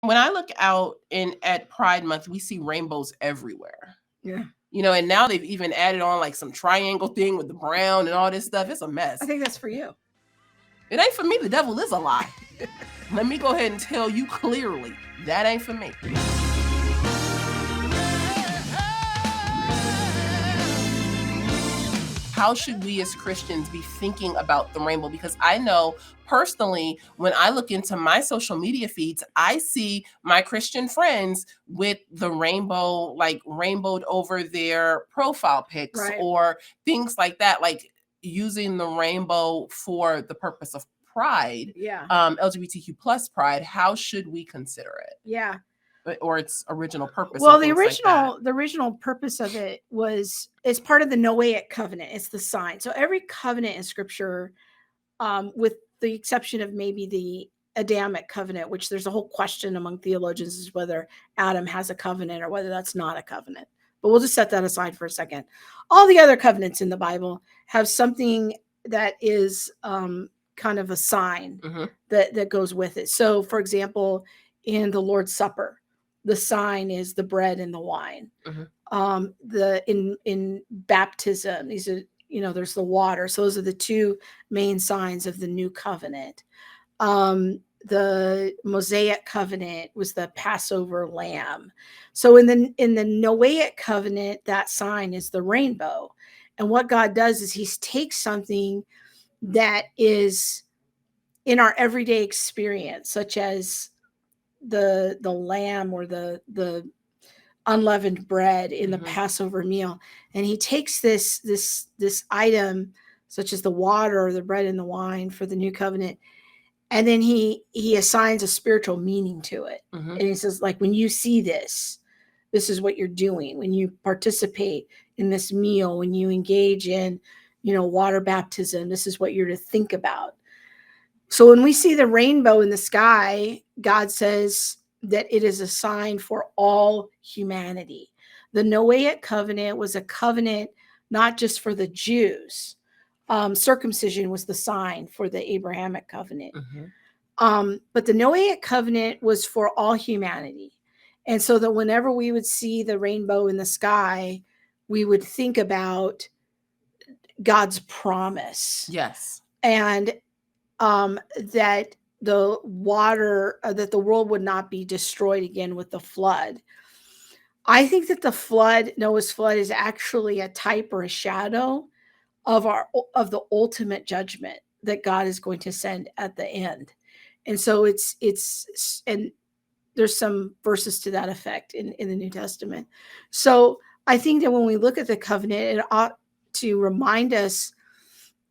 When I look out at Pride Month, we see rainbows everywhere. Yeah. And now they've even added on like some triangle thing with the brown and all this stuff. It's a mess. I think that's for you. It ain't for me. The devil is a lie. Let me go ahead and tell you clearly, that ain't for me. How should we as Christians be thinking about the rainbow? Because I know personally, when I look into my social media feeds, I see my Christian friends with the rainbow, like rainbowed over their profile pics, Right. or things like that, like using the rainbow for the purpose of pride, Yeah. LGBTQ plus pride. How should we consider it? Yeah. Or its original purpose? Well, the original purpose of it is part of the Noahic covenant. It's the sign. So every covenant in Scripture, with the exception of maybe the Adamic covenant, which there's a whole question among theologians as whether Adam has a covenant or whether that's not a covenant. But we'll just set that aside for a second. All the other covenants in the Bible have something that is kind of a sign that goes with it. So, for example, in the Lord's Supper, the sign is the bread and the wine. In baptism, these are, there's the water. So those are the two main signs of the new covenant. The Mosaic covenant was the Passover lamb. So in the Noahic covenant, that sign is the rainbow. And what God does is he takes something that is in our everyday experience, such as the lamb or the unleavened bread in the Passover meal, and he takes this item such as the water or the bread and the wine for the new covenant, and then he assigns a spiritual meaning to it. And he says, like, when you see this is what you're doing. When you participate in this meal, when you engage in water baptism, this is what you're to think about. So when we see the rainbow in the sky, God says that it is a sign for all humanity. The Noahic covenant was a covenant not just for the Jews. Circumcision was the sign for the Abrahamic covenant. But the Noahic covenant was for all humanity. And so that whenever we would see the rainbow in the sky, we would think about God's promise. Yes. And that the water, that the world would not be destroyed again with the flood. I think that the flood, Noah's flood, is actually a type or a shadow of the ultimate judgment that God is going to send at the end. And so it's and there's some verses to that effect in the New Testament. So I think that when we look at the covenant, it ought to remind us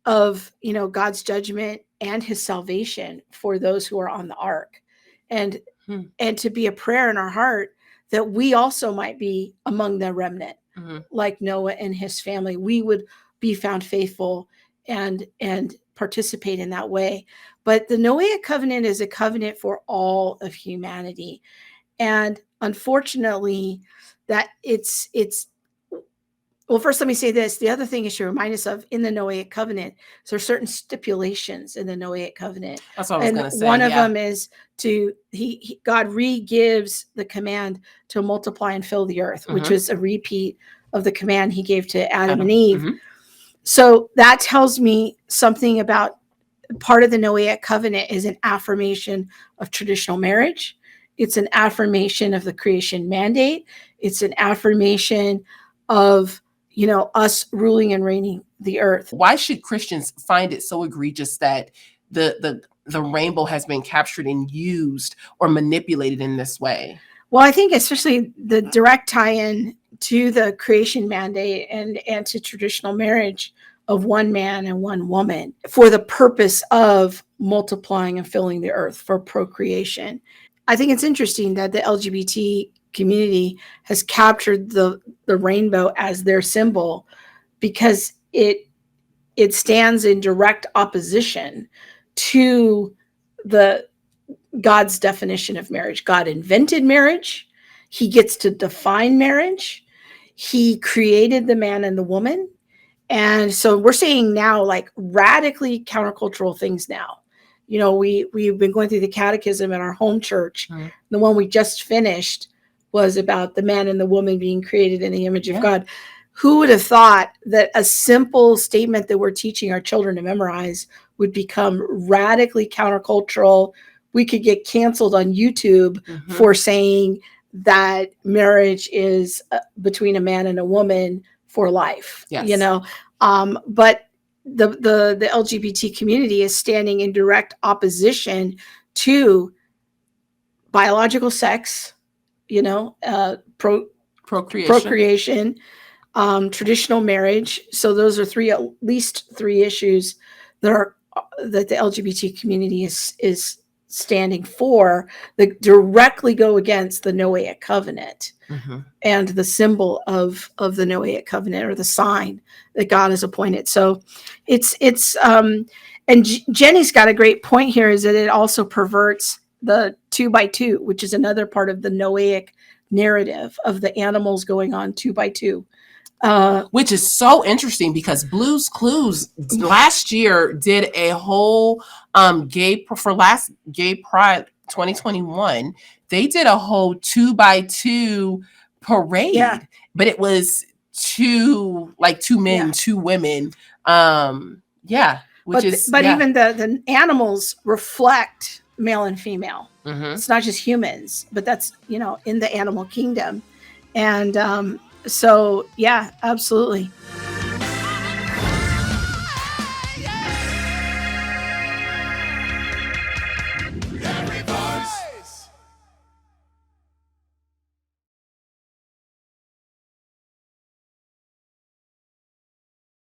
of God's judgment and his salvation for those who are on the ark, and to be a prayer in our heart that we also might be among the remnant, like Noah and his family. We would be found faithful and participate in that way. But the Noahic covenant is a covenant for all of humanity, and unfortunately, that it's. Well, first, let me say this. The other thing is to remind us of in the Noahic covenant, so there are certain stipulations in the Noahic covenant. That's what I was going to say. One of them is God re-gives the command to multiply and fill the earth, which was a repeat of the command he gave to Adam and Eve. So that tells me something about part of the Noahic covenant is an affirmation of traditional marriage. It's an affirmation of the creation mandate. It's an affirmation of us ruling and reigning the earth. Why should Christians find it so egregious that the rainbow has been captured and used or manipulated in this way? Well, I think especially the direct tie-in to the creation mandate and to traditional marriage of one man and one woman for the purpose of multiplying and filling the earth for procreation. I think it's interesting that the LGBT community has captured the rainbow as their symbol because it stands in direct opposition to God's definition of marriage. God invented marriage. He gets to define marriage. He created the man and the woman. And so we're seeing now like radically countercultural things now. we've been going through the catechism in our home church. Mm-hmm. The one we just finished was about the man and the woman being created in the image of God. Who would have thought that a simple statement that we're teaching our children to memorize would become radically countercultural? We could get canceled on YouTube for saying that marriage is between a man and a woman for life. But the LGBT community is standing in direct opposition to biological sex, procreation, traditional marriage. So those are at least three issues that the LGBT community is standing for, that directly go against the Noahic covenant and the symbol of the Noahic covenant, or the sign that God has appointed. So it's and Jenny's got a great point here, is that it also perverts the 2x2, which is another part of the Noahic narrative of the animals going on 2x2. Which is so interesting, because Blue's Clues last year did a whole Gay Pride 2021. They did a whole 2x2 parade, but it was two men, two women. Even the animals reflect male and female. It's not just humans, but that's in the animal kingdom. And so, yeah, absolutely.